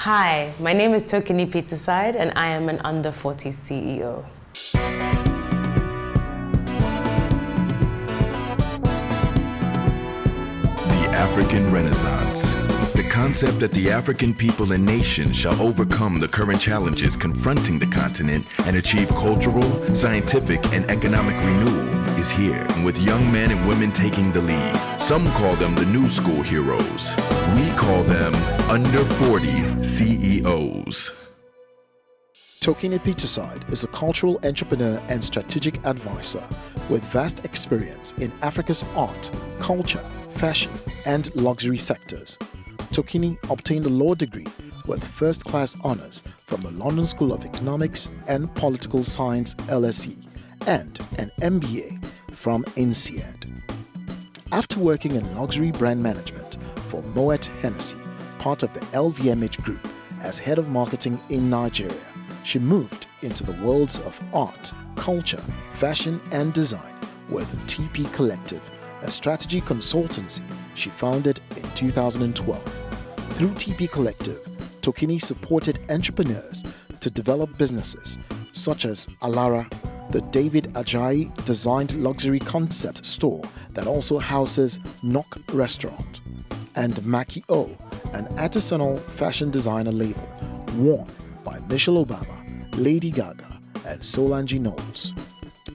Hi, my name is Tokini Peterside and I am an under 40 CEO. The African Renaissance. The concept that the African people and nation shall overcome the current challenges confronting the continent and achieve cultural, scientific, and economic renewal is here, with young men and women taking the lead. Some call them the new school heroes. We call them under 40 CEOs. Tokini Peterside is a cultural entrepreneur and strategic advisor with vast experience in Africa's art, culture, fashion, and luxury sectors. Tokini obtained a law degree with first-class honors from the London School of Economics and Political Science LSE and an MBA from INSEAD. After working in luxury brand management for Moët-Hennessy, part of the LVMH Group, as head of marketing in Nigeria, she moved into the worlds of art, culture, fashion, and design with TP Collective, a strategy consultancy she founded in 2012. Through TP Collective, Tokini supported entrepreneurs to develop businesses such as ALARA, the David Adjaye-designed luxury concept store that also houses NOK Restaurant, and Maki Oh, an artisanal fashion designer label worn by Michelle Obama, Lady Gaga, and Solange Knowles,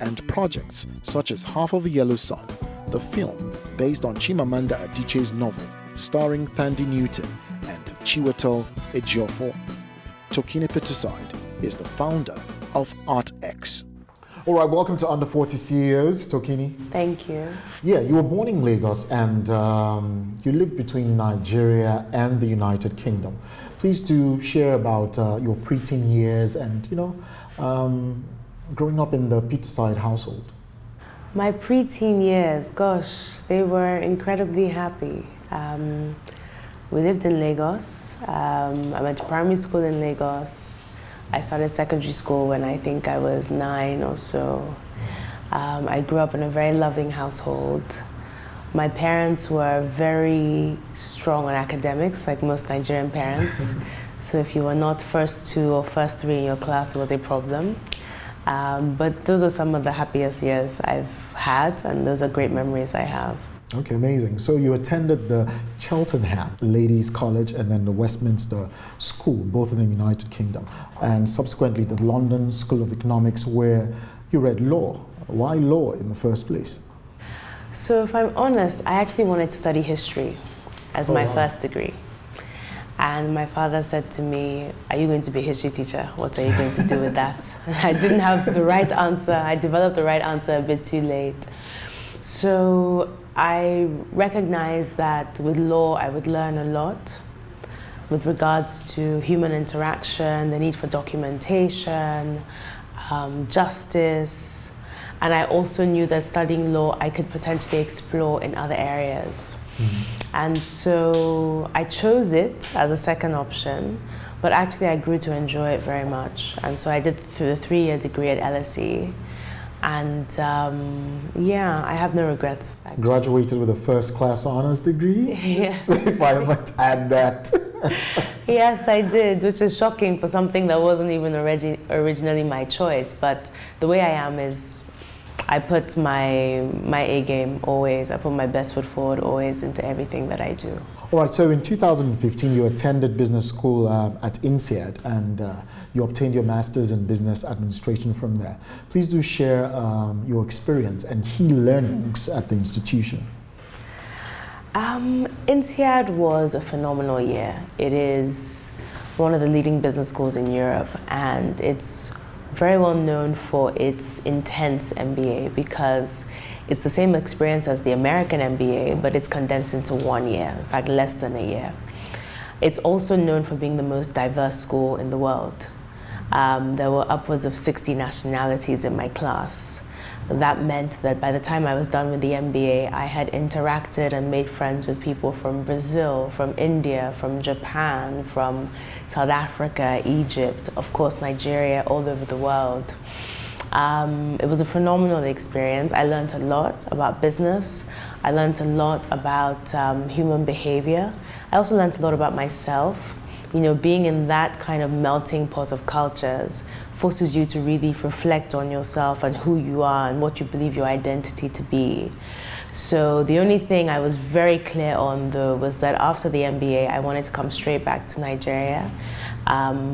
and projects such as Half of a Yellow Sun, the film based on Chimamanda Adichie's novel starring Thandie Newton and Chiwetel Ejiofor. Tokini Peterside is the founder of Artex. All right, welcome to Under 40 CEOs, Tokini. Thank you. Yeah, you were born in Lagos and you lived between Nigeria and the United Kingdom. Please do share about your preteen years and, growing up in the Peterside household. My preteen years, gosh, they were incredibly happy. We lived in Lagos. I went to primary school in Lagos. I started secondary school when I think I was 9 or so. I grew up in a very loving household. My parents were very strong on academics, like most Nigerian parents. So if you were not first 2 or first 3 in your class, it was a problem. But those are some of the happiest years I've had, and those are great memories I have. Okay, amazing. So you attended the Cheltenham Ladies College and then the Westminster School, both in the United Kingdom, and subsequently the London School of Economics, where you read law. Why law in the first place? So if I'm honest, I actually wanted to study history as my first degree. And my father said to me, "Are you going to be a history teacher? What are you going to do with that?" I didn't have the right answer. I developed the right answer a bit too late. So I recognized that with law, I would learn a lot with regards to human interaction, the need for documentation, justice. And I also knew that studying law, I could potentially explore in other areas. And so I chose it as a second option, but actually I grew to enjoy it very much. And so I did the 3-year degree at LSE. And yeah, I have no regrets. Actually. Graduated with a first-class honors degree? Yes. If I might add that. Yes, I did, which is shocking for something that wasn't even originally my choice. But the way I am is I put my A game always. I put my best foot forward always into everything that I do. All right, so in 2015, you attended business school at INSEAD and you obtained your master's in business administration from there. Please do share your experience and key learnings at the institution. INSEAD was a phenomenal year. It is one of the leading business schools in Europe, and it's very well known for its intense MBA because it's the same experience as the American MBA, but it's condensed into 1 year, in fact, less than a year. It's also known for being the most diverse school in the world. There were upwards of 60 nationalities in my class. That meant that by the time I was done with the MBA, I had interacted and made friends with people from Brazil, from India, from Japan, from South Africa, Egypt, of course, Nigeria, all over the world. It was a phenomenal experience. I learned a lot about business. I learned a lot about human behavior. I also learned a lot about myself, being in that kind of melting pot of cultures forces you to really reflect on yourself and who you are and what you believe your identity to be. So the only thing I was very clear on, though, was that after the MBA, I wanted to come straight back to Nigeria.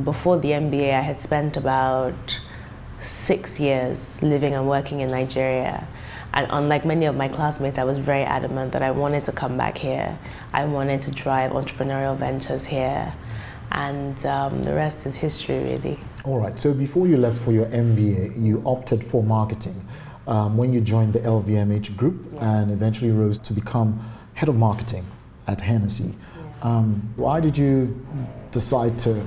Before the MBA, I had spent about 6 years living and working in Nigeria. And unlike many of my classmates, I was very adamant that I wanted to come back here. I wanted to drive entrepreneurial ventures here. And the rest is history, really. All right, so before you left for your MBA, you opted for marketing when you joined the LVMH Group and eventually rose to become head of marketing at Hennessy. Why did you decide to,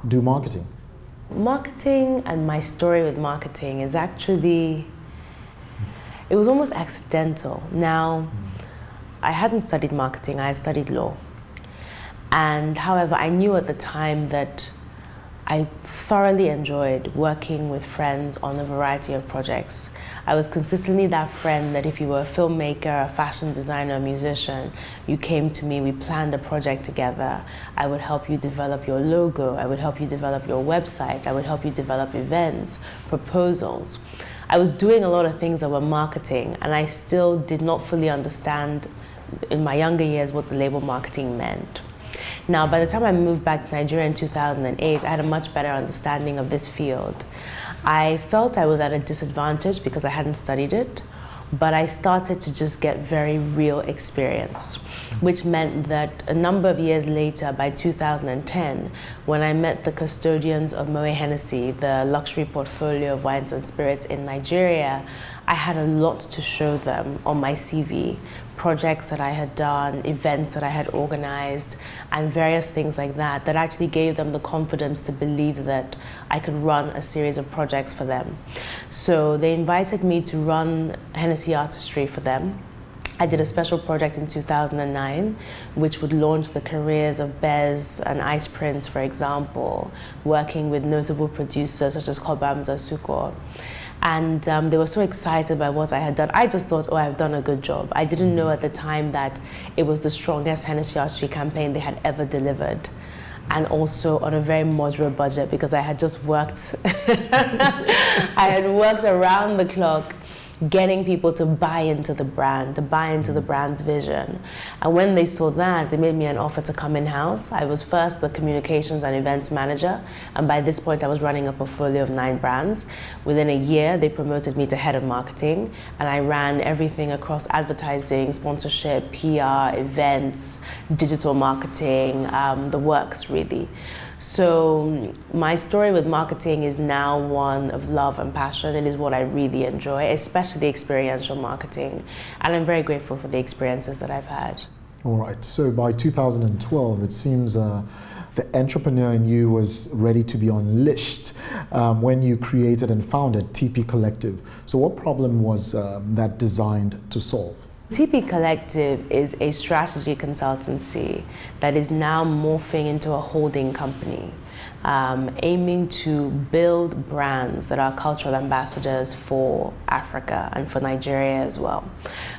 do marketing? Marketing and my story with marketing is actually, it was almost accidental. Now, I hadn't studied marketing, I had studied law. And however, I knew at the time that I thoroughly enjoyed working with friends on a variety of projects. I was consistently that friend that if you were a filmmaker, a fashion designer, a musician, you came to me, we planned a project together. I would help you develop your logo, I would help you develop your website, I would help you develop events, proposals. I was doing a lot of things that were marketing, and I still did not fully understand in my younger years what the label marketing meant. Now, by the time I moved back to Nigeria in 2008, I had a much better understanding of this field. I felt I was at a disadvantage because I hadn't studied it, but I started to just get very real experience, which meant that a number of years later, by 2010, when I met the custodians of Moët-Hennessy, the luxury portfolio of wines and spirits in Nigeria, I had a lot to show them on my CV. Projects that I had done, events that I had organized, and various things like that, that actually gave them the confidence to believe that I could run a series of projects for them. So they invited me to run Hennessy Artistry for them. I did a special project in 2009, which would launch the careers of Bez and Ice Prince, for example, working with notable producers such as Kobamza Suko. And they were so excited by what I had done. I just thought, oh, I've done a good job. I didn't know at the time that it was the strongest Hennessy Artistry campaign they had ever delivered. And also on a very moderate budget, because I had just worked, I had worked around the clock getting people to buy into the brand, to buy into the brand's vision. And when they saw that, they made me an offer to come in-house. I was first the communications and events manager, and by this point I was running a portfolio of 9 brands. Within a year, they promoted me to head of marketing, and I ran everything across advertising, sponsorship, PR, events, digital marketing, the works really. So my story with marketing is now one of love and passion. It is what I really enjoy, especially experiential marketing. And I'm very grateful for the experiences that I've had. All right, so by 2012, it seems the entrepreneur in you was ready to be unleashed when you created and founded TP Collective. So what problem was that designed to solve? TP Collective is a strategy consultancy that is now morphing into a holding company, aiming to build brands that are cultural ambassadors for Africa and for Nigeria as well.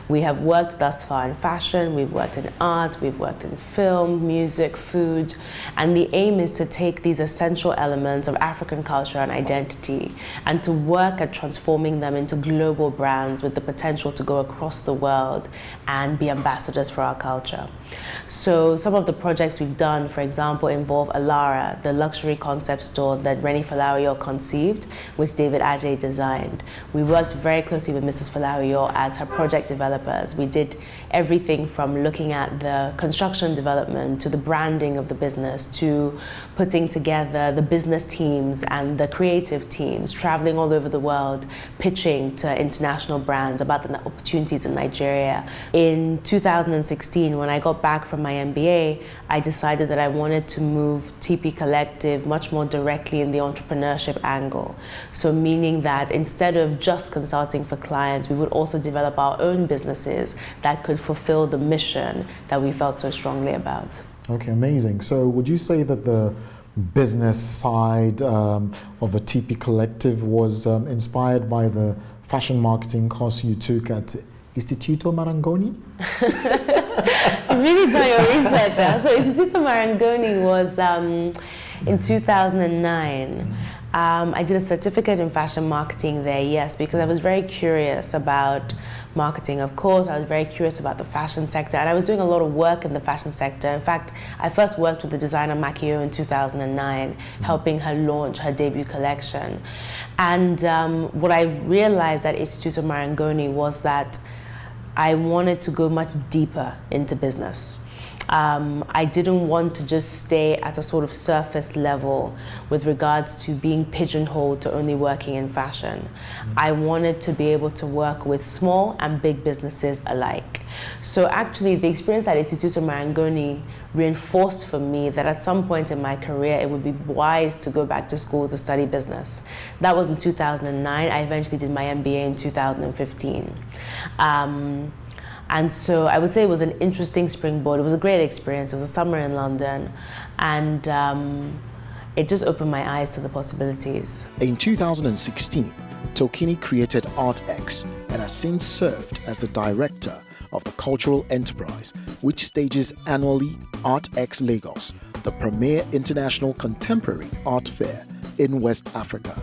We have worked thus far in fashion, we've worked in art, we've worked in film, music, food, and the aim is to take these essential elements of African culture and identity and to work at transforming them into global brands with the potential to go across the world and be ambassadors for our culture. So some of the projects we've done, for example, involve ALARA, the luxury concept store that Rennie Falawiyo conceived, which David Adjaye-designed. We worked very closely with Mrs. Falawiyo as her project developers. We did everything from looking at the construction development to the branding of the business to putting together the business teams and the creative teams, traveling all over the world, pitching to international brands about the opportunities in Nigeria. In 2016, when I got back from my MBA, I decided that I wanted to move TP Collective much more directly in the entrepreneurship angle. So meaning that instead of just consulting for clients, we would also develop our own businesses that could fulfill the mission that we felt so strongly about. Okay, amazing. So would you say that the business side of the TP Collective was inspired by the fashion marketing course you took at Istituto Marangoni? Really done your research. So Istituto Marangoni was in 2009. I did a certificate in fashion marketing there, yes, because I was very curious about marketing. Of course, I was very curious about the fashion sector, and I was doing a lot of work in the fashion sector. In fact, I first worked with the designer Maki Oh in 2009, helping her launch her debut collection. And what I realized at Istituto Marangoni was that I wanted to go much deeper into business. I didn't want to just stay at a sort of surface level with regards to being pigeonholed to only working in fashion. I wanted to be able to work with small and big businesses alike. So actually the experience at Istituto Marangoni reinforced for me that at some point in my career it would be wise to go back to school to study business. That was in 2009. I eventually did my MBA in 2015. And so I would say it was an interesting springboard. It was a great experience. It was a summer in London, and it just opened my eyes to the possibilities. In 2016, Tokini created Artex and has since served as the director of the cultural enterprise, which stages annually Artex Lagos, the premier international contemporary art fair in West Africa.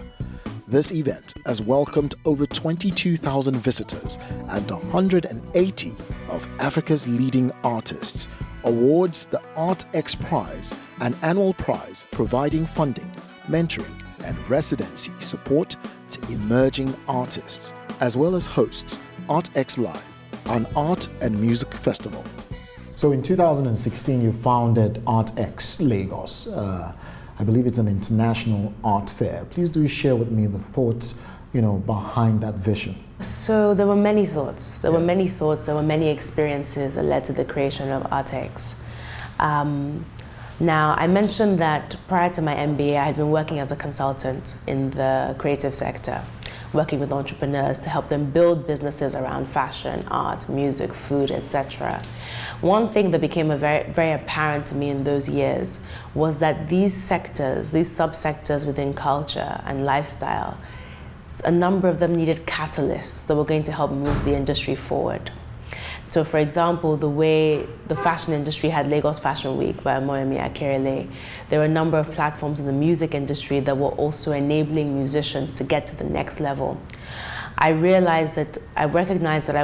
This event has welcomed over 22,000 visitors and 180 of Africa's leading artists, awards the Artex Prize, an annual prize providing funding, mentoring, and residency support to emerging artists, as well as hosts Artex Live, an art and music festival. So in 2016, you founded Artex Lagos. I believe it's an international art fair. Please do share with me the thoughts, behind that vision. So there were many thoughts. There were many experiences that led to the creation of Artex. Now, I mentioned that prior to my MBA, I had been working as a consultant in the creative sector, working with entrepreneurs to help them build businesses around fashion, art, music, food, etc. One thing that became very, very apparent to me in those years was that these sectors, these subsectors within culture and lifestyle, a number of them needed catalysts that were going to help move the industry forward. So for example, the way the fashion industry had Lagos Fashion Week by Moemi Akerele, there were a number of platforms in the music industry that were also enabling musicians to get to the next level. I recognized that I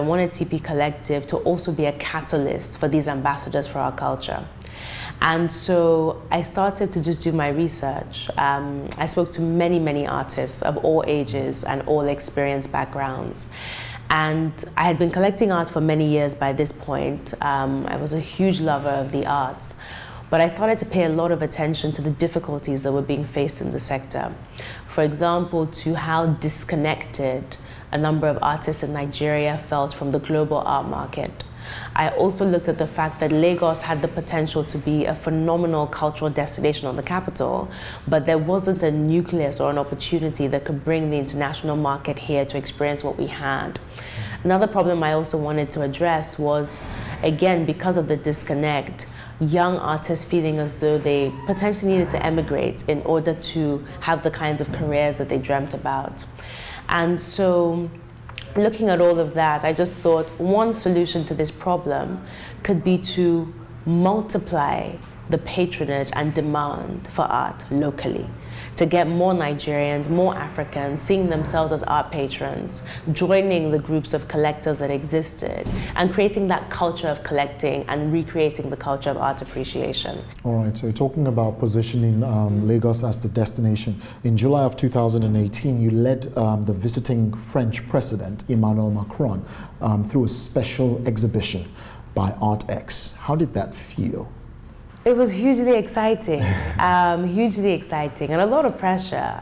wanted TP Collective to also be a catalyst for these ambassadors for our culture. And so I started to just do my research. I spoke to many, many artists of all ages and all experience backgrounds. And I had been collecting art for many years by this point. I was a huge lover of the arts, but I started to pay a lot of attention to the difficulties that were being faced in the sector. For example, to how disconnected a number of artists in Nigeria felt from the global art market. I also looked at the fact that Lagos had the potential to be a phenomenal cultural destination on the capital, but there wasn't a nucleus or an opportunity that could bring the international market here to experience what we had. Another problem I also wanted to address was, again, because of the disconnect, young artists feeling as though they potentially needed to emigrate in order to have the kinds of careers that they dreamt about. And so, looking at all of that, I just thought one solution to this problem could be to multiply the patronage and demand for art locally, to get more Nigerians, more Africans seeing themselves as art patrons, joining the groups of collectors that existed, and creating that culture of collecting and recreating the culture of art appreciation. All right, so talking about positioning Lagos as the destination, in July of 2018, you led the visiting French president, Emmanuel Macron, through a special exhibition by Artex. How did that feel? It was hugely exciting, and a lot of pressure.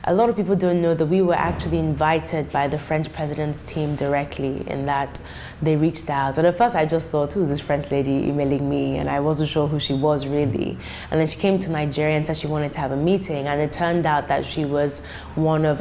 A lot of people don't know that we were actually invited by the French president's team directly, in that they reached out. And at first I just thought, who's this French lady emailing me? And I wasn't sure who she was really. And then she came to Nigeria and said she wanted to have a meeting. And it turned out that she was one of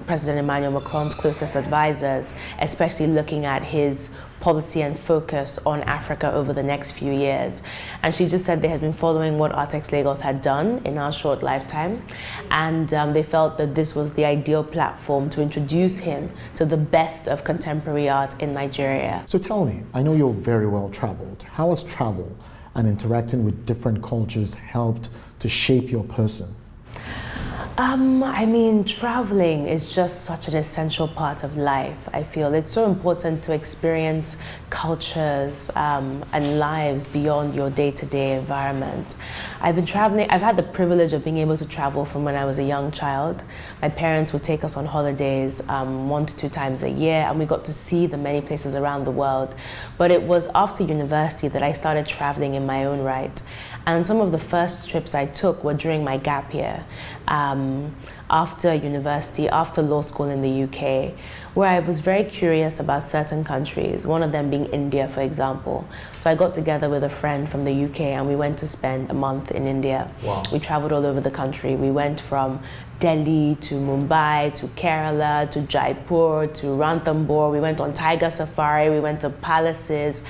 President Emmanuel Macron's closest advisors, especially looking at his policy and focus on Africa over the next few years. And she just said they had been following what Artex Lagos had done in our short lifetime, and they felt that this was the ideal platform to introduce him to the best of contemporary art in Nigeria. So tell me, I know you're very well traveled. How has travel and interacting with different cultures helped to shape your person? I mean, traveling is just such an essential part of life. I feel it's so important to experience cultures and lives beyond your day-to-day environment. I've been traveling, I've had the privilege of being able to travel from when I was a young child. My parents would take us on holidays 1 to 2 times a year, and we got to see the many places around the world. But it was after university that I started traveling in my own right. And some of the first trips I took were during my gap year, after university, after law school in the UK, where I was very curious about certain countries, one of them being India, for example. So I got together with a friend from the UK and we went to spend a month in India. Wow. We traveled all over the country. We went from Delhi to Mumbai to Kerala to Jaipur to Ranthambore. We went on tiger safari, we went to palaces.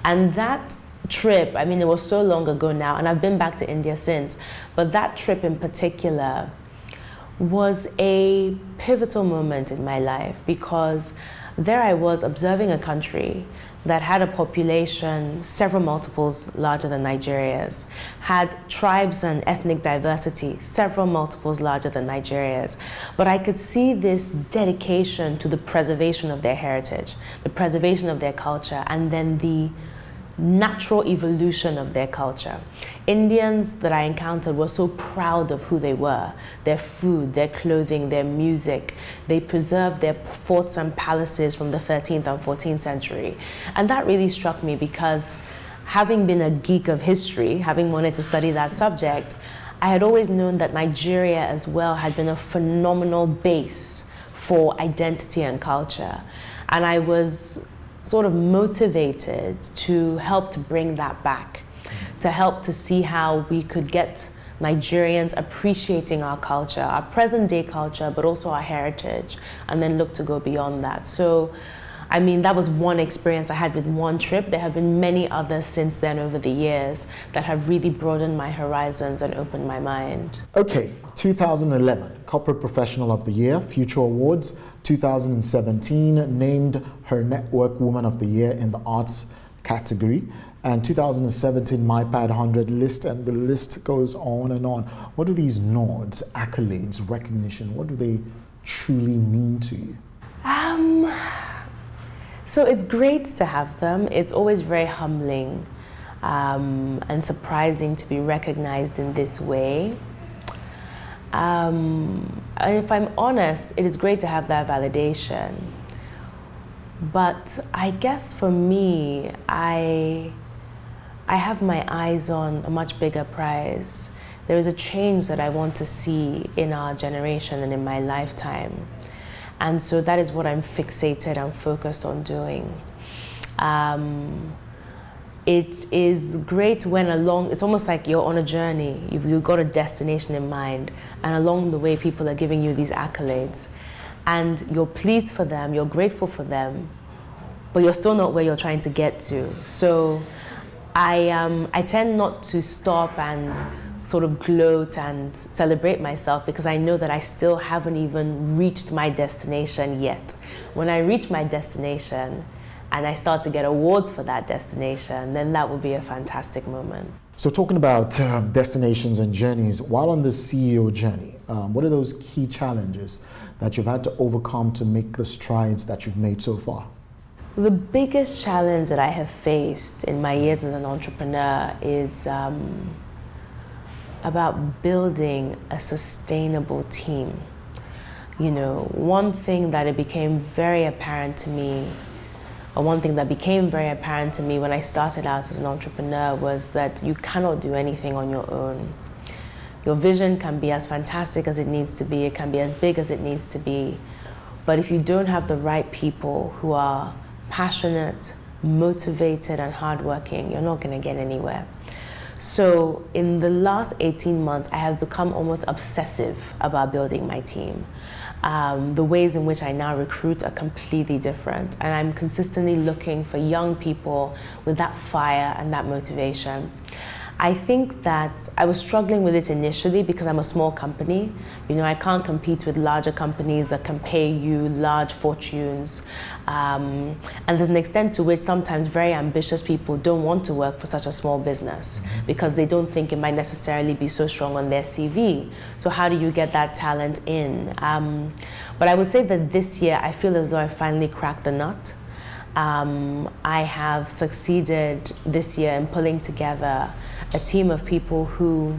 And that trip, I mean, it was so long ago now, and I've been back to India since, but that trip in particular was a pivotal moment in my life, because there I was observing a country that had a population several multiples larger than Nigeria's, had tribes and ethnic diversity several multiples larger than Nigeria's, but I could see this dedication to the preservation of their heritage, the preservation of their culture, and then the natural evolution of their culture. Indians that I encountered were so proud of who they were, their food, their clothing, their music. They preserved their forts and palaces from the 13th and 14th century. And that really struck me, because having been a geek of history, having wanted to study that subject, I had always known that Nigeria as well had been a phenomenal base for identity and culture. And I was sort of motivated to help to bring that back, to help to see how we could get Nigerians appreciating our culture, our present day culture, but also our heritage, and then look to go beyond that. So, I mean, that was one experience I had with one trip. There have been many others since then over the years that have really broadened my horizons and opened my mind. Okay, 2011, Corporate Professional of the Year, Future Awards. 2017, named her Network Woman of the Year in the Arts category. And 2017, MyPad 100 list, and the list goes on and on. What do these nods, accolades, recognition, what do they truly mean to you? So it's great to have them. It's always very humbling and surprising to be recognized in this way. And if I'm honest, it is great to have that validation. But I guess for me, I have my eyes on a much bigger prize. There is a change that I want to see in our generation and in my lifetime. And so that is what I'm fixated and focused on doing. It is great when it's almost like you're on a journey. You've got a destination in mind, and along the way people are giving you these accolades. And you're pleased for them, you're grateful for them, but you're still not where you're trying to get to. So I tend not to stop and sort of gloat and celebrate myself, because I know that I still haven't even reached my destination yet. When I reach my destination and I start to get awards for that destination, then that will be a fantastic moment. So talking about destinations and journeys, while on the CEO journey, what are those key challenges that you've had to overcome to make the strides that you've made so far? The biggest challenge that I have faced in my years as an entrepreneur is about building a sustainable team. You know, one thing that became very apparent to me when I started out as an entrepreneur was that you cannot do anything on your own. Your vision can be as fantastic as it needs to be, it can be as big as it needs to be, but if you don't have the right people who are passionate, motivated, and hardworking, you're not going to get anywhere. So in the last 18 months, I have become almost obsessive about building my team. The ways in which I now recruit are completely different, and I'm consistently looking for young people with that fire and that motivation. I think that I was struggling with it initially because I'm a small company. You know, I can't compete with larger companies that can pay you large fortunes. And there's an extent to which sometimes very ambitious people don't want to work for such a small business because they don't think it might necessarily be so strong on their CV. So how do you get that talent in? But I would say that this year, I feel as though I finally cracked the nut. I have succeeded this year in pulling together a team of people who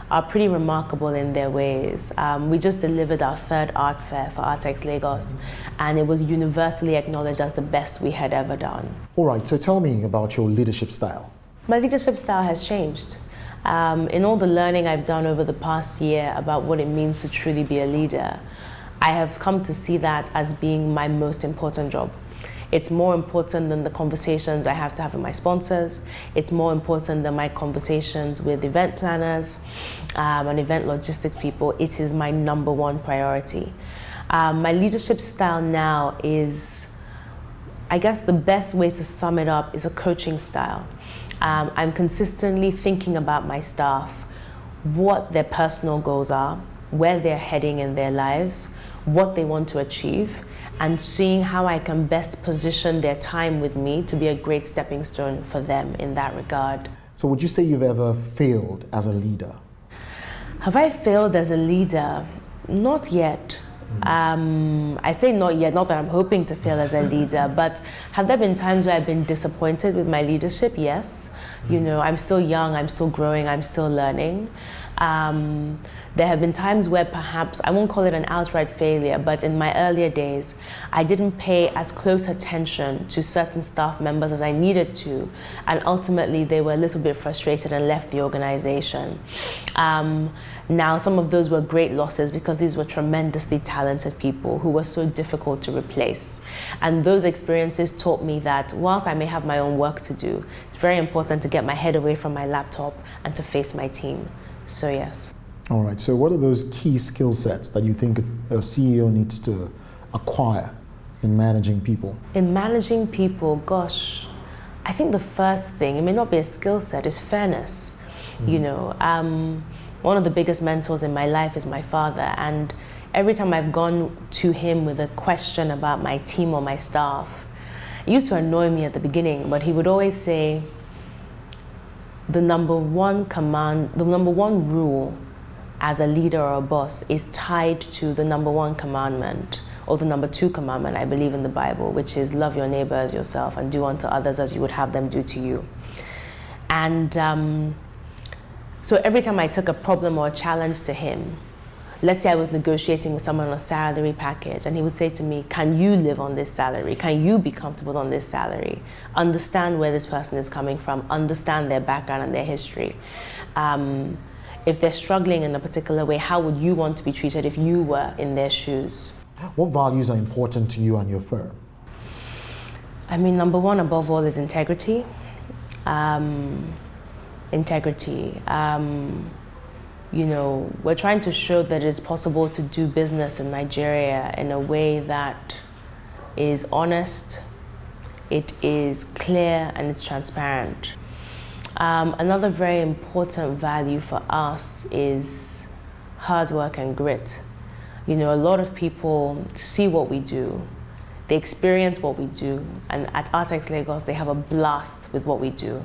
are pretty remarkable in their ways. We just delivered our third art fair for Artex Lagos, and it was universally acknowledged as the best we had ever done. All right, so tell me about your leadership style. My leadership style has changed. In all the learning I've done over the past year about what it means to truly be a leader, I have come to see that as being my most important job. It's more important than the conversations I have to have with my sponsors. It's more important than my conversations with event planners and event logistics people. It is my number one priority. My leadership style now is, I guess the best way to sum it up is a coaching style. I'm consistently thinking about my staff, what their personal goals are, where they're heading in their lives, what they want to achieve, and seeing how I can best position their time with me to be a great stepping stone for them in that regard. So would you say you've ever failed as a leader? Have I failed as a leader? Not yet. I say not yet, not that I'm hoping to fail as a leader, but have there been times where I've been disappointed with my leadership? Yes. You know, I'm still young, I'm still growing, I'm still learning. There have been times where perhaps, I won't call it an outright failure, but in my earlier days, I didn't pay as close attention to certain staff members as I needed to, and ultimately they were a little bit frustrated and left the organization. Now, some of those were great losses because these were tremendously talented people who were so difficult to replace. And those experiences taught me that whilst I may have my own work to do, it's very important to get my head away from my laptop and to face my team. So yes. All right, so what are those key skill sets that you think a CEO needs to acquire in managing people? In managing people, gosh, I think the first thing, it may not be a skill set, is fairness. You know, one of the biggest mentors in my life is my father, and every time I've gone to him with a question about my team or my staff, it used to annoy me at the beginning, but he would always say, the number one rule as a leader or a boss is tied to the number one commandment, or the number two commandment, I believe in the Bible, which is love your neighbor as yourself and do unto others as you would have them do to you. And so every time I took a problem or a challenge to him, let's say I was negotiating with someone on a salary package, and he would say to me, can you live on this salary? Can you be comfortable on this salary? Understand where this person is coming from, understand their background and their history. If they're struggling in a particular way, how would you want to be treated if you were in their shoes? What values are important to you and your firm? I mean, number one above all is integrity. You know, we're trying to show that it's possible to do business in Nigeria in a way that is honest, it is clear, and it's transparent. Another very important value for us is hard work and grit. You know, a lot of people see what we do, they experience what we do, and at Artex Lagos, they have a blast with what we do.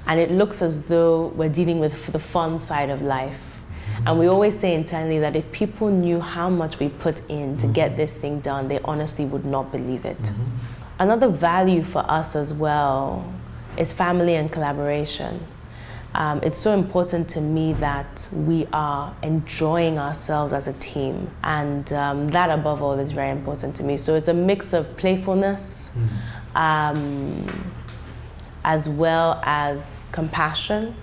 And it looks as though we're dealing with the fun side of life. And we always say internally that if people knew how much we put in to get this thing done, they honestly would not believe it. Another value for us as well is family and collaboration. It's so important to me that we are enjoying ourselves as a team, and that above all is very important to me. So it's a mix of playfulness, as well as compassion,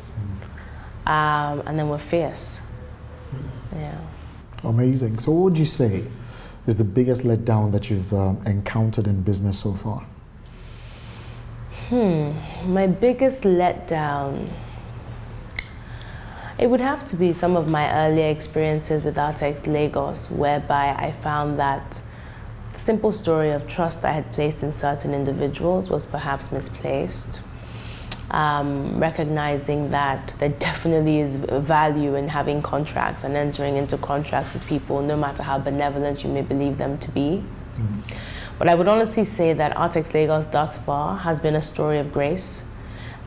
and then we're fierce. Yeah. Amazing. So what would you say is the biggest letdown that you've encountered in business so far? My biggest letdown It would have to be some of my earlier experiences with Artex Lagos, whereby I found that the simple story of trust I had placed in certain individuals was perhaps misplaced. Recognizing that there definitely is value in having contracts and entering into contracts with people, no matter how benevolent you may believe them to be. But I would honestly say that Artex Lagos thus far has been a story of grace,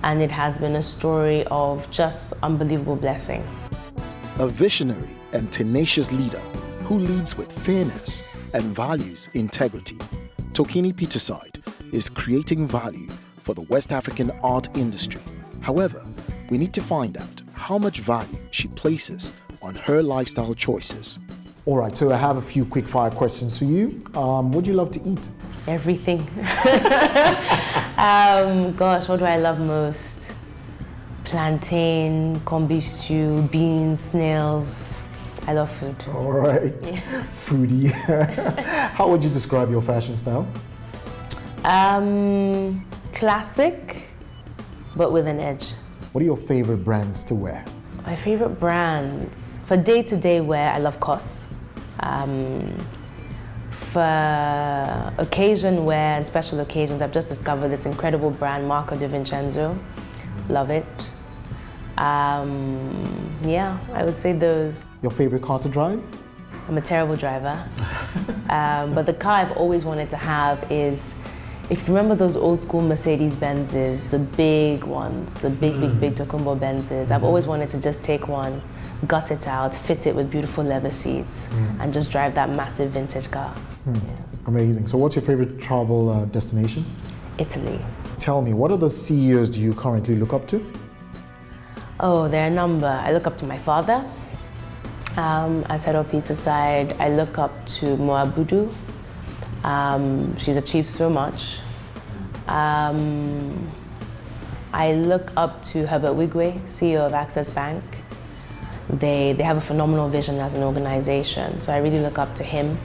and it has been a story of just unbelievable blessing. A visionary and tenacious leader who leads with fairness and values integrity, Tokini Peterside is creating value for the West African art industry. However, we need to find out how much value she places on her lifestyle choices. All right, so I have a few quick fire questions for you. What do you love to eat? Everything. Gosh, what do I love most? Plantain, corned beef stew, beans, snails. I love food. All right, foodie. How would you describe your fashion style? Classic, but with an edge. What are your favorite brands to wear? My favorite brands? For day-to-day wear, I love COS. For occasion wear and special occasions, I've just discovered this incredible brand, Marco di Vincenzo. Love it. Yeah, I would say those. Your favorite car to drive? I'm a terrible driver. But the car I've always wanted to have is, if you remember those old school Mercedes Benzes, the big ones, the big Tokumbo Benzes, I've always wanted to just take one, gut it out, fit it with beautiful leather seats, and just drive that massive vintage car. Yeah. Amazing. So what's your favorite travel destination? Italy. Tell me, what other CEOs do you currently look up to? Oh, there are a number. I look up to my father. At Tokini Peterside, I look up to Moabudu. She's achieved so much. I look up to Herbert Wigwe, CEO of Access Bank. They have a phenomenal vision as an organization, so I really look up to him.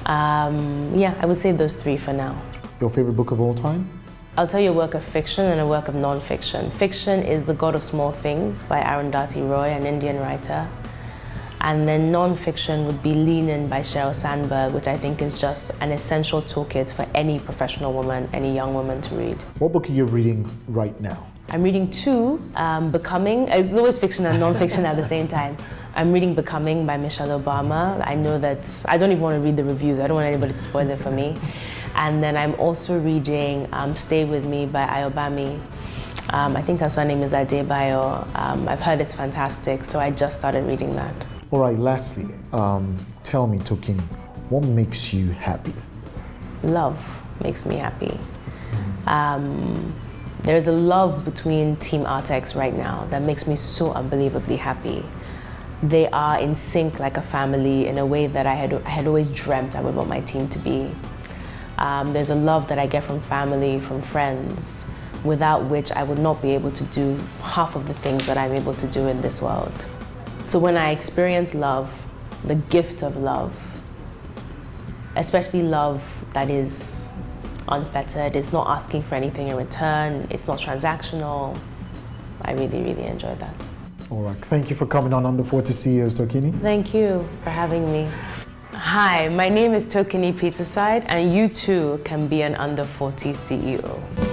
Yeah, I would say those three for now. Your favorite book of all time? I'll tell you a work of fiction and a work of non-fiction. Fiction is The God of Small Things by Arundhati Roy, an Indian writer. And then non-fiction would be Lean In by Sheryl Sandberg, which I think is just an essential toolkit for any professional woman, any young woman to read. What book are you reading right now? I'm reading two, Becoming. It's always fiction and non-fiction at the same time. I'm reading Becoming by Michelle Obama. I know that, I don't even want to read the reviews. I don't want anybody to spoil it for me. And then I'm also reading Stay With Me by Ayobami. I think her surname is Adebayo. I've heard it's fantastic, so I just started reading that. All right, lastly, tell me, Tokini, what makes you happy? Love makes me happy. There's a love between Team Artex right now that makes me so unbelievably happy. They are in sync like a family in a way that I had always dreamt I would want my team to be. There's a love that I get from family, from friends, without which I would not be able to do half of the things that I'm able to do in this world. So when I experience love, the gift of love, especially love that is unfettered, it's not asking for anything in return, it's not transactional, I really, really enjoy that. All right, thank you for coming on Under 40 CEOs, Tokini. Thank you for having me. Hi, my name is Tokini Peterside, and you too can be an Under 40 CEO.